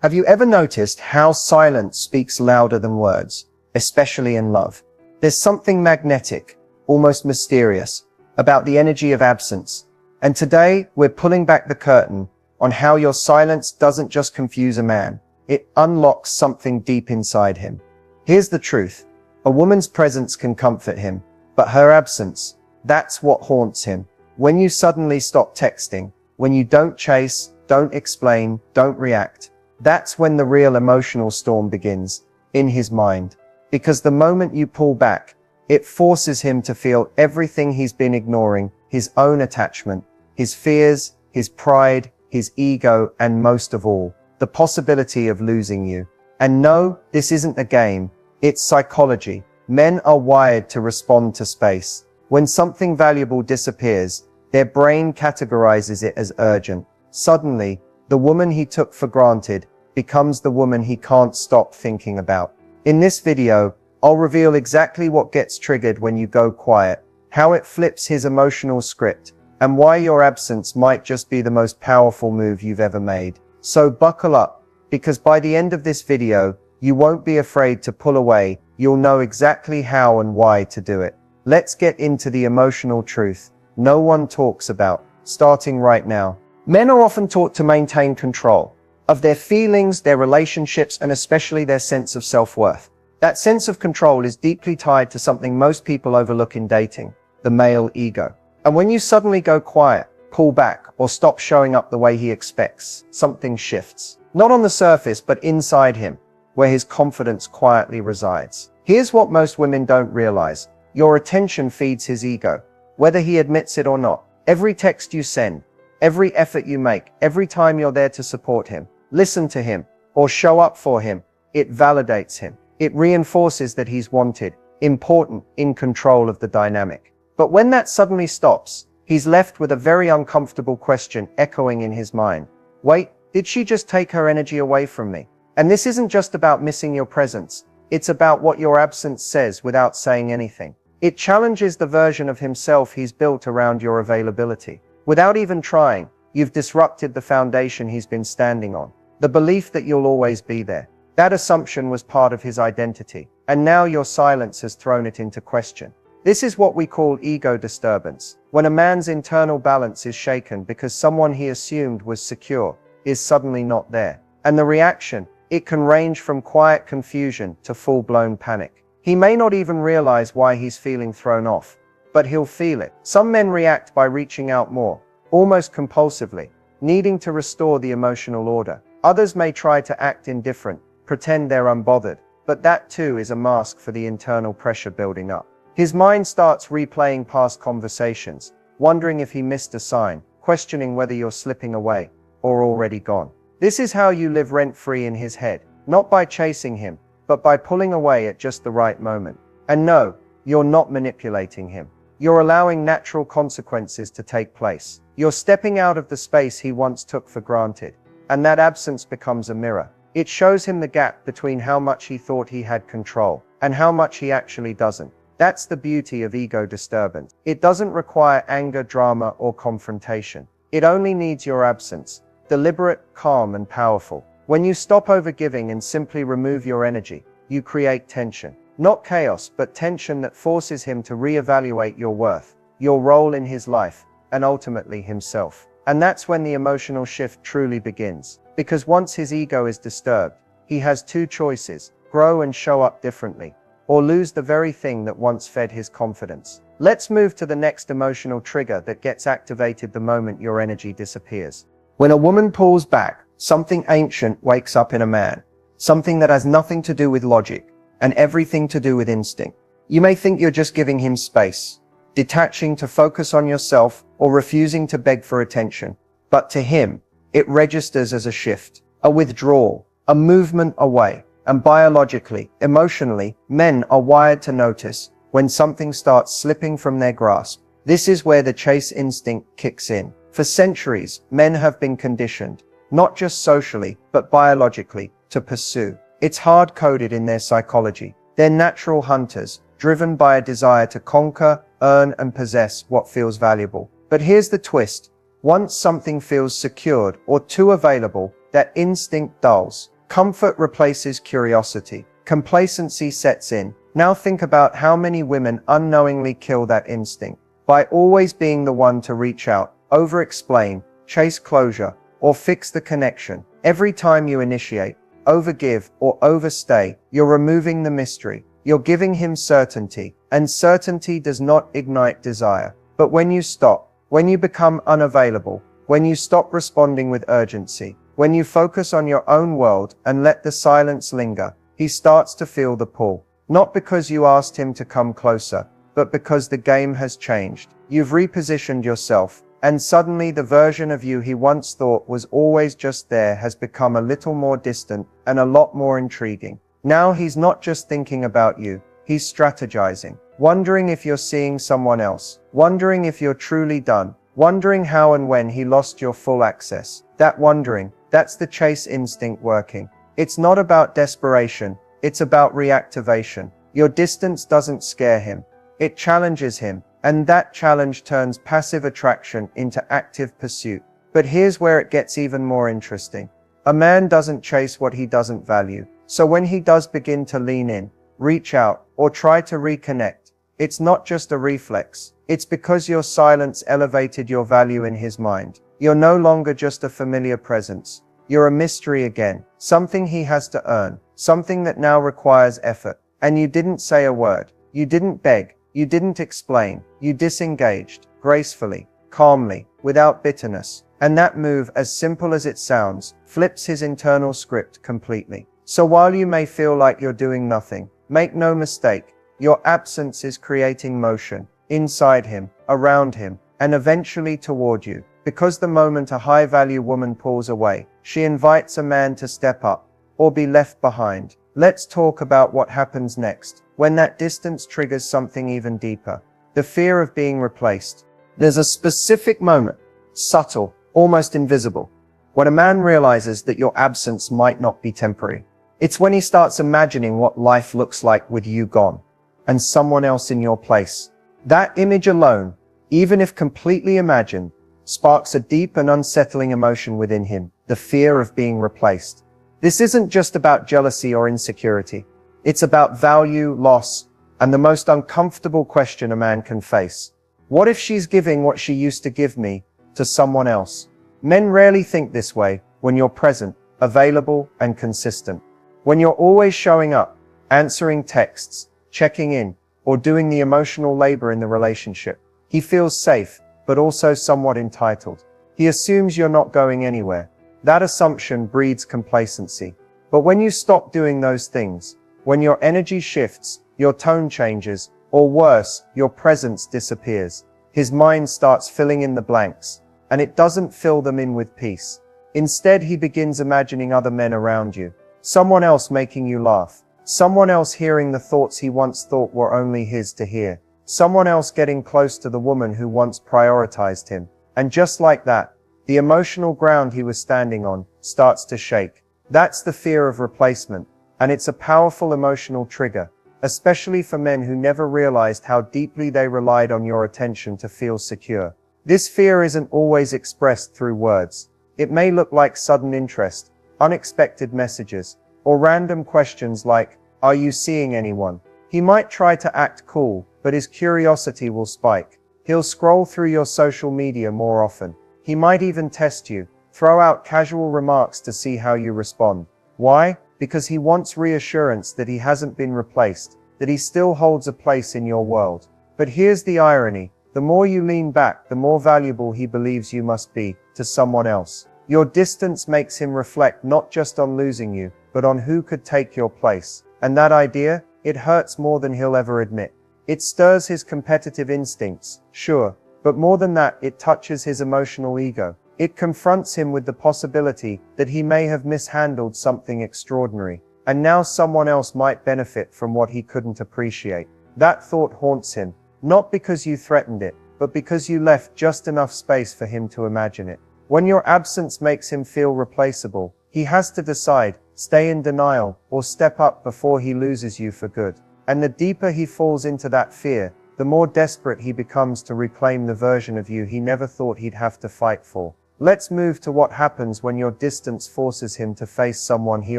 Have you ever noticed how silence speaks louder than words, especially in love? There's something magnetic, almost mysterious, about the energy of absence. And today, we're pulling back the curtain on how your silence doesn't just confuse a man, it unlocks something deep inside him. Here's the truth. A woman's presence can comfort him, but her absence, that's what haunts him. When you suddenly stop texting, when you don't chase, don't explain, don't react, that's when the real emotional storm begins, in his mind. Because the moment you pull back, it forces him to feel everything he's been ignoring, his own attachment, his fears, his pride, his ego, and most of all, the possibility of losing you. And no, this isn't a game, it's psychology. Men are wired to respond to space. When something valuable disappears, their brain categorizes it as urgent. Suddenly, the woman he took for granted becomes the woman he can't stop thinking about. In this video, I'll reveal exactly what gets triggered when you go quiet, how it flips his emotional script, and why your absence might just be the most powerful move you've ever made. So buckle up, because by the end of this video, you won't be afraid to pull away, you'll know exactly how and why to do it. Let's get into the emotional truth no one talks about, starting right now. Men are often taught to maintain control of their feelings, their relationships, and especially their sense of self-worth. That sense of control is deeply tied to something most people overlook in dating, the male ego. And when you suddenly go quiet, pull back, or stop showing up the way he expects, something shifts. Not on the surface, but inside him, where his confidence quietly resides. Here's what most women don't realize. Your attention feeds his ego, whether he admits it or not. Every text you send, every effort you make, every time you're there to support him, listen to him, or show up for him, it validates him. It reinforces that he's wanted, important, in control of the dynamic. But when that suddenly stops, he's left with a very uncomfortable question echoing in his mind. Wait, did she just take her energy away from me? And this isn't just about missing your presence. It's about what your absence says without saying anything. It challenges the version of himself he's built around your availability. Without even trying, you've disrupted the foundation he's been standing on. The belief that you'll always be there. That assumption was part of his identity, and now your silence has thrown it into question. This is what we call ego disturbance, when a man's internal balance is shaken because someone he assumed was secure is suddenly not there. And the reaction, it can range from quiet confusion to full-blown panic. He may not even realize why he's feeling thrown off, but he'll feel it. Some men react by reaching out more, almost compulsively, needing to restore the emotional order. Others may try to act indifferent, pretend they're unbothered, but that too is a mask for the internal pressure building up. His mind starts replaying past conversations, wondering if he missed a sign, questioning whether you're slipping away or already gone. This is how you live rent-free in his head, not by chasing him, but by pulling away at just the right moment. And no, you're not manipulating him. You're allowing natural consequences to take place. You're stepping out of the space he once took for granted. And that absence becomes a mirror. It shows him the gap between how much he thought he had control and how much he actually doesn't. That's the beauty of ego disturbance. It doesn't require anger, drama, or confrontation. It only needs your absence, deliberate, calm, and powerful. When you stop overgiving and simply remove your energy, you create tension. Not chaos, but tension that forces him to reevaluate your worth, your role in his life, and ultimately himself. And that's when the emotional shift truly begins. Because once his ego is disturbed, he has two choices: grow and show up differently, or lose the very thing that once fed his confidence. Let's move to the next emotional trigger that gets activated the moment your energy disappears. When a woman pulls back, something ancient wakes up in a man. Something that has nothing to do with logic and everything to do with instinct. You may think you're just giving him space, detaching to focus on yourself or refusing to beg for attention. But to him, it registers as a shift, a withdrawal, a movement away. And biologically, emotionally, men are wired to notice when something starts slipping from their grasp. This is where the chase instinct kicks in. For centuries, men have been conditioned, not just socially, but biologically, to pursue. It's hard-coded in their psychology. They're natural hunters, driven by a desire to conquer, earn, and possess what feels valuable. But here's the twist. Once something feels secured or too available, that instinct dulls. Comfort replaces curiosity. Complacency sets in. Now think about how many women unknowingly kill that instinct by always being the one to reach out, over-explain, chase closure, or fix the connection. Every time you initiate, overgive, or overstay, you're removing the mystery. You're giving him certainty, and certainty does not ignite desire. But when you stop, when you become unavailable, when you stop responding with urgency, when you focus on your own world and let the silence linger, he starts to feel the pull. Not because you asked him to come closer, but because the game has changed. You've repositioned yourself, and suddenly the version of you he once thought was always just there has become a little more distant and a lot more intriguing. Now he's not just thinking about you, he's strategizing, wondering if you're seeing someone else, wondering if you're truly done, wondering how and when he lost your full access. That wondering, that's the chase instinct working. It's not about desperation, it's about reactivation. Your distance doesn't scare him, it challenges him, and that challenge turns passive attraction into active pursuit. But here's where it gets even more interesting. A man doesn't chase what he doesn't value. So when he does begin to lean in, reach out, or try to reconnect, it's not just a reflex. It's because your silence elevated your value in his mind. You're no longer just a familiar presence. You're a mystery again, something he has to earn, something that now requires effort. And you didn't say a word. You didn't beg. You didn't explain. You disengaged, gracefully, calmly, without bitterness. And that move, as simple as it sounds, flips his internal script completely. So while you may feel like you're doing nothing, make no mistake, your absence is creating motion, inside him, around him, and eventually toward you. Because the moment a high-value woman pulls away, she invites a man to step up, or be left behind. Let's talk about what happens next, when that distance triggers something even deeper. The fear of being replaced. There's a specific moment, subtle, almost invisible, when a man realizes that your absence might not be temporary. It's when he starts imagining what life looks like with you gone, and someone else in your place. That image alone, even if completely imagined, sparks a deep and unsettling emotion within him, the fear of being replaced. This isn't just about jealousy or insecurity. It's about value, loss, and the most uncomfortable question a man can face. What if she's giving what she used to give me to someone else? Men rarely think this way when you're present, available, and consistent. When you're always showing up, answering texts, checking in, or doing the emotional labor in the relationship. He feels safe, but also somewhat entitled. He assumes you're not going anywhere. That assumption breeds complacency. But when you stop doing those things, when your energy shifts, your tone changes, or worse, your presence disappears, his mind starts filling in the blanks, and it doesn't fill them in with peace. Instead, he begins imagining other men around you, someone else making you laugh, someone else hearing the thoughts he once thought were only his to hear, someone else getting close to the woman who once prioritized him. And just like that, the emotional ground he was standing on starts to shake. That's the fear of replacement, and it's a powerful emotional trigger, especially for men who never realized how deeply they relied on your attention to feel secure. This fear isn't always expressed through words. It may look like sudden interest, unexpected messages, or random questions like, "Are you seeing anyone?" He might try to act cool, but his curiosity will spike. He'll scroll through your social media more often. He might even test you, throw out casual remarks to see how you respond. Why? Because he wants reassurance that he hasn't been replaced, that he still holds a place in your world. But here's the irony. The more you lean back, the more valuable he believes you must be to someone else. Your distance makes him reflect not just on losing you, but on who could take your place. And that idea, it hurts more than he'll ever admit. It stirs his competitive instincts, sure, but more than that, it touches his emotional ego. It confronts him with the possibility that he may have mishandled something extraordinary, and now someone else might benefit from what he couldn't appreciate. That thought haunts him, not because you threatened it, but because you left just enough space for him to imagine it. When your absence makes him feel replaceable, he has to decide, stay in denial, or step up before he loses you for good. And the deeper he falls into that fear, the more desperate he becomes to reclaim the version of you he never thought he'd have to fight for. Let's move to what happens when your distance forces him to face someone he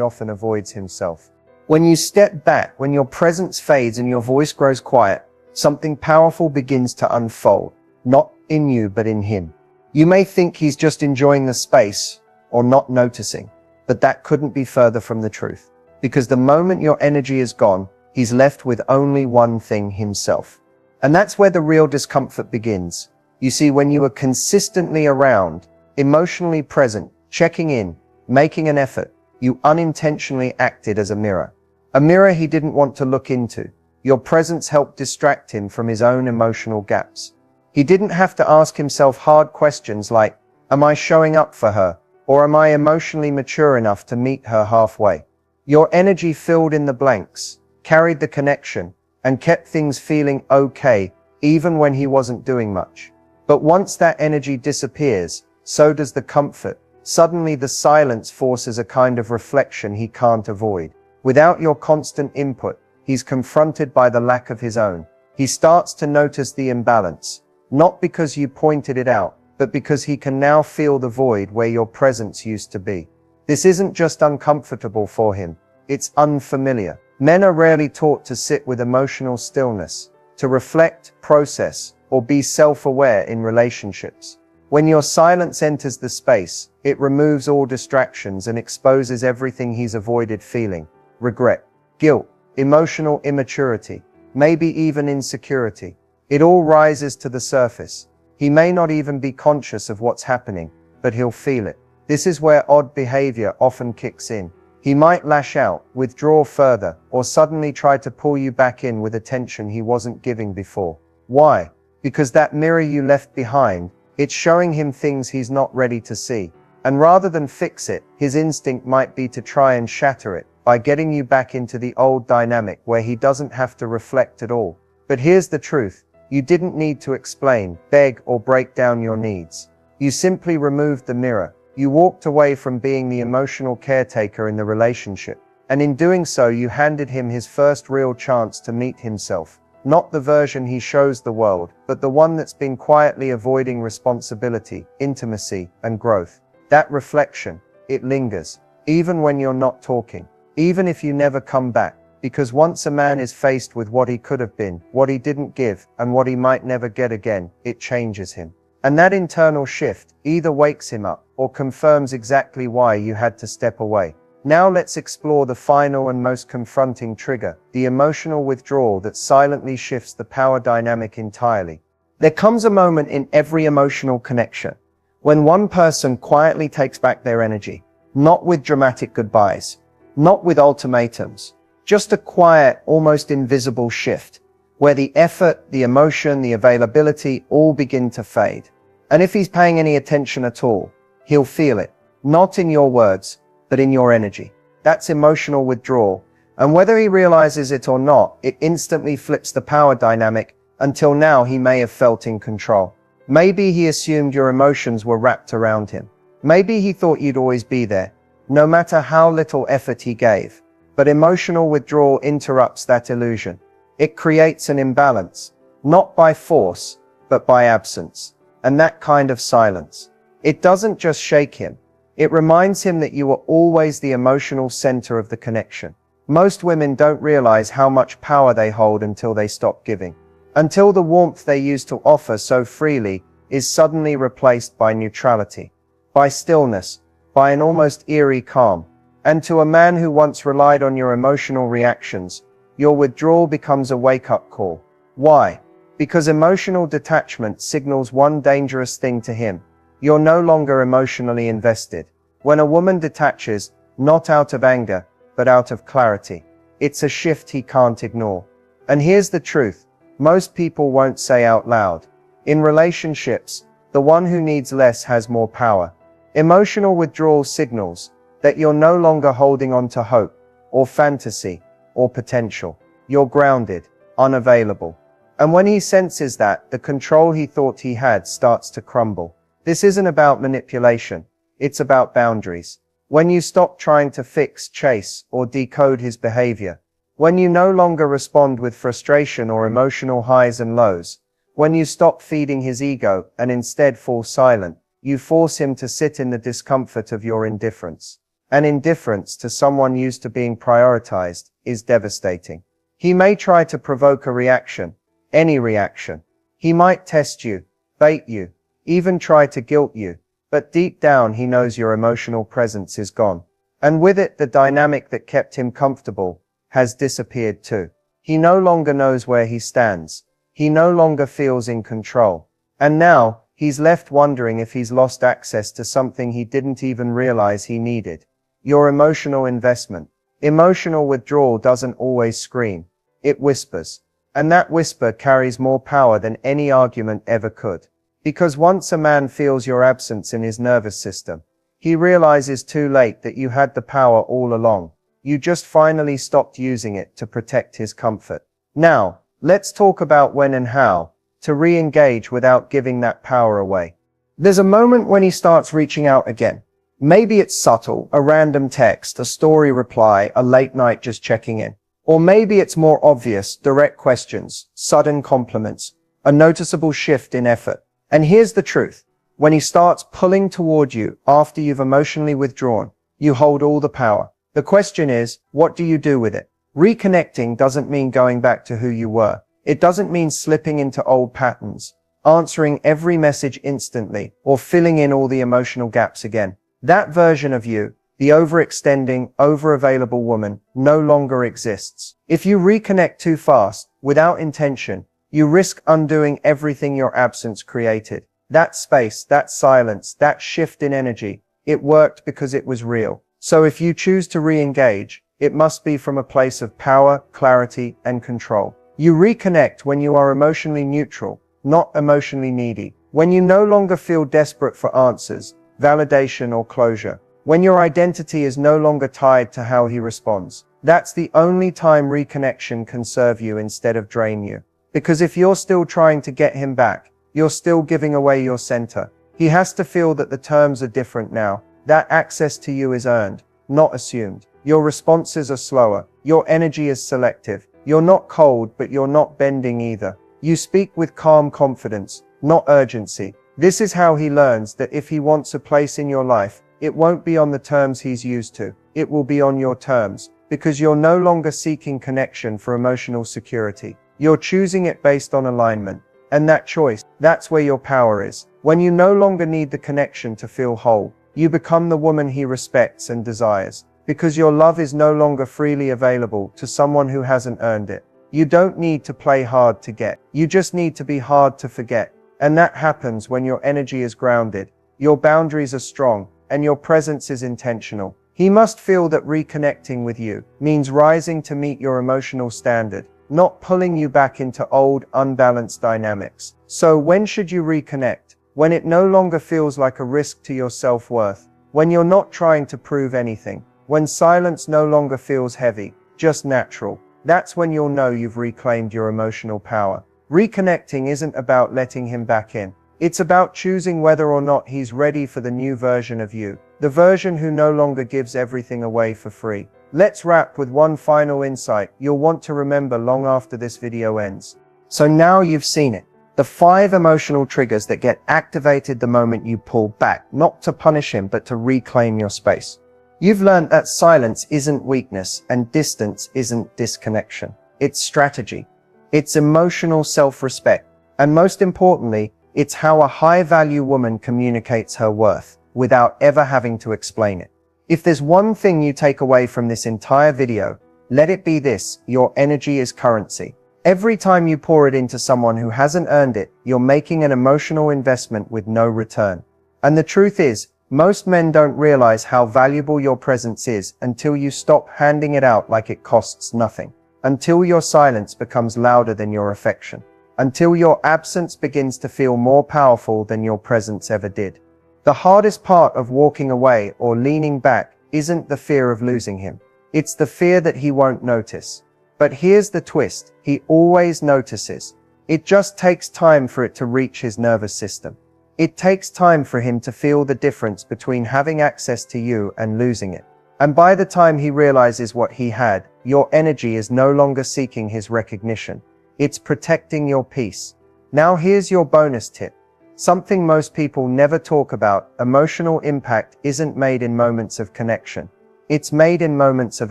often avoids himself. When you step back, when your presence fades and your voice grows quiet, something powerful begins to unfold, not in you but in him. You may think he's just enjoying the space or not noticing, but that couldn't be further from the truth. Because the moment your energy is gone, he's left with only one thing: himself. And that's where the real discomfort begins. You see, when you are consistently around, emotionally present, checking in, making an effort, you unintentionally acted as a mirror. A mirror he didn't want to look into. Your presence helped distract him from his own emotional gaps. He didn't have to ask himself hard questions like, am I showing up for her? Or am I emotionally mature enough to meet her halfway? Your energy filled in the blanks, carried the connection, and kept things feeling okay, even when he wasn't doing much. But once that energy disappears, so does the comfort. Suddenly the silence forces a kind of reflection he can't avoid. Without your constant input, he's confronted by the lack of his own. He starts to notice the imbalance, not because you pointed it out, but because he can now feel the void where your presence used to be. This isn't just uncomfortable for him, it's unfamiliar. Men are rarely taught to sit with emotional stillness, to reflect, process, or be self-aware in relationships. When your silence enters the space, it removes all distractions and exposes everything he's avoided feeling: regret, guilt, emotional immaturity, maybe even insecurity. It all rises to the surface. He may not even be conscious of what's happening, but he'll feel it. This is where odd behavior often kicks in. He might lash out, withdraw further, or suddenly try to pull you back in with attention he wasn't giving before. Why? Because that mirror you left behind, it's showing him things he's not ready to see. And rather than fix it, his instinct might be to try and shatter it by getting you back into the old dynamic where he doesn't have to reflect at all. But here's the truth. You didn't need to explain, beg, or break down your needs. You simply removed the mirror. You walked away from being the emotional caretaker in the relationship. And in doing so, you handed him his first real chance to meet himself. Not the version he shows the world, but the one that's been quietly avoiding responsibility, intimacy, and growth. That reflection, it lingers, even when you're not talking, even if you never come back. Because once a man is faced with what he could have been, what he didn't give, and what he might never get again, it changes him. And that internal shift either wakes him up or confirms exactly why you had to step away. Now let's explore the final and most confronting trigger, the emotional withdrawal that silently shifts the power dynamic entirely. There comes a moment in every emotional connection when one person quietly takes back their energy, not with dramatic goodbyes, not with ultimatums, just a quiet, almost invisible shift, where the effort, the emotion, the availability all begin to fade. And if he's paying any attention at all, he'll feel it, not in your words, but in your energy. That's emotional withdrawal, and whether he realizes it or not, it instantly flips the power dynamic. Until now he may have felt in control. Maybe he assumed your emotions were wrapped around him. Maybe he thought you'd always be there, no matter how little effort he gave. But emotional withdrawal interrupts that illusion. It creates an imbalance, not by force, but by absence. And that kind of silence, it doesn't just shake him. It reminds him that you are always the emotional center of the connection. Most women don't realize how much power they hold until they stop giving. Until the warmth they used to offer so freely is suddenly replaced by neutrality, by stillness, by an almost eerie calm. And to a man who once relied on your emotional reactions, your withdrawal becomes a wake-up call. Why? Because emotional detachment signals one dangerous thing to him. You're no longer emotionally invested. When a woman detaches, not out of anger, but out of clarity, it's a shift he can't ignore. And here's the truth. Most people won't say out loud. In relationships, the one who needs less has more power. Emotional withdrawal signals that you're no longer holding on to hope, or fantasy, or potential. You're grounded, unavailable. And when he senses that, the control he thought he had starts to crumble. This isn't about manipulation, it's about boundaries. When you stop trying to fix, chase, or decode his behavior. When you no longer respond with frustration or emotional highs and lows. When you stop feeding his ego and instead fall silent. You force him to sit in the discomfort of your indifference. And indifference to someone used to being prioritized is devastating. He may try to provoke a reaction, any reaction. He might test you, bait you, even try to guilt you, but deep down he knows your emotional presence is gone. And with it, the dynamic that kept him comfortable has disappeared too. He no longer knows where he stands. He no longer feels in control. And now, he's left wondering if he's lost access to something he didn't even realize he needed. Your emotional investment. Emotional withdrawal doesn't always scream. It whispers. And that whisper carries more power than any argument ever could. Because once a man feels your absence in his nervous system, he realizes too late that you had the power all along. You just finally stopped using it to protect his comfort. Now, let's talk about when and how to re-engage without giving that power away. There's a moment when he starts reaching out again. Maybe it's subtle, a random text, a story reply, a late night just checking in. Or maybe it's more obvious, direct questions, sudden compliments, a noticeable shift in effort. And here's the truth. When he starts pulling toward you after you've emotionally withdrawn, you hold all the power. The question is, what do you do with it? Reconnecting doesn't mean going back to who you were. It doesn't mean slipping into old patterns, answering every message instantly, or filling in all the emotional gaps again. That version of you, the overextending, over-available woman, no longer exists. If you reconnect too fast, without intention, you risk undoing everything your absence created. That space, that silence, that shift in energy, it worked because it was real. So if you choose to re-engage, it must be from a place of power, clarity, and control. You reconnect when you are emotionally neutral, not emotionally needy. When you no longer feel desperate for answers, validation, or closure. When your identity is no longer tied to how he responds. That's the only time reconnection can serve you instead of drain you. Because if you're still trying to get him back, you're still giving away your center. He has to feel that the terms are different now. That access to you is earned, not assumed. Your responses are slower. Your energy is selective. You're not cold, but you're not bending either. You speak with calm confidence, not urgency. This is how he learns that if he wants a place in your life, it won't be on the terms he's used to. It will be on your terms, because you're no longer seeking connection for emotional security. You're choosing it based on alignment. And that choice, that's where your power is. When you no longer need the connection to feel whole, you become the woman he respects and desires. Because your love is no longer freely available to someone who hasn't earned it. You don't need to play hard to get. You just need to be hard to forget. And that happens when your energy is grounded, your boundaries are strong, and your presence is intentional. He must feel that reconnecting with you means rising to meet your emotional standard, not pulling you back into old, unbalanced dynamics. So when should you reconnect? When it no longer feels like a risk to your self-worth. When you're not trying to prove anything. When silence no longer feels heavy, just natural. That's when you'll know you've reclaimed your emotional power. Reconnecting isn't about letting him back in. It's about choosing whether or not he's ready for the new version of you. The version who no longer gives everything away for free. Let's wrap with one final insight you'll want to remember long after this video ends. So now you've seen it. The 5 emotional triggers that get activated the moment you pull back, not to punish him, but to reclaim your space. You've learned that silence isn't weakness and distance isn't disconnection. It's strategy. It's emotional self-respect. And most importantly, it's how a high-value woman communicates her worth without ever having to explain it. If there's one thing you take away from this entire video, let it be this: your energy is currency. Every time you pour it into someone who hasn't earned it, you're making an emotional investment with no return. And the truth is, most men don't realize how valuable your presence is until you stop handing it out like it costs nothing. Until your silence becomes louder than your affection. Until your absence begins to feel more powerful than your presence ever did. The hardest part of walking away or leaning back isn't the fear of losing him. It's the fear that he won't notice. But here's the twist: he always notices. It just takes time for it to reach his nervous system. It takes time for him to feel the difference between having access to you and losing it. And by the time he realizes what he had, your energy is no longer seeking his recognition. It's protecting your peace. Now here's your bonus tip. Something most people never talk about, emotional impact isn't made in moments of connection. It's made in moments of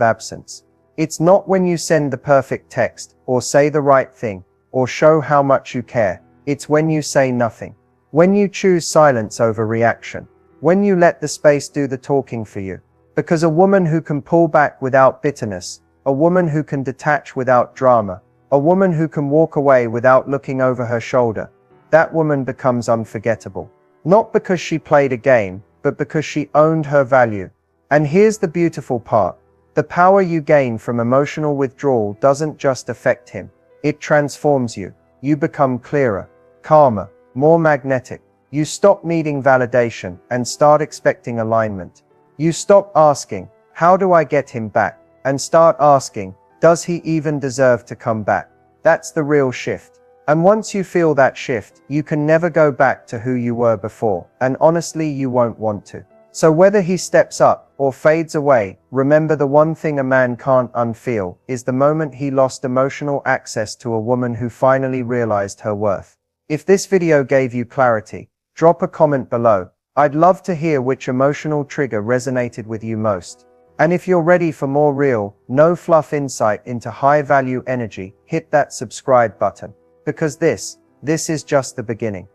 absence. It's not when you send the perfect text, or say the right thing, or show how much you care. It's when you say nothing. When you choose silence over reaction. When you let the space do the talking for you. Because a woman who can pull back without bitterness, a woman who can detach without drama, a woman who can walk away without looking over her shoulder, that woman becomes unforgettable. Not because she played a game, but because she owned her value. And here's the beautiful part. The power you gain from emotional withdrawal doesn't just affect him. It transforms you. You become clearer, calmer, more magnetic. You stop needing validation and start expecting alignment. You stop asking, how do I get him back? And start asking, does he even deserve to come back? That's the real shift. And once you feel that shift, you can never go back to who you were before. And honestly, you won't want to. So whether he steps up or fades away, remember the one thing a man can't unfeel is the moment he lost emotional access to a woman who finally realized her worth. If this video gave you clarity, drop a comment below. I'd love to hear which emotional trigger resonated with you most. And if you're ready for more real, no fluff insight into high value energy, hit that subscribe button. Because this is just the beginning.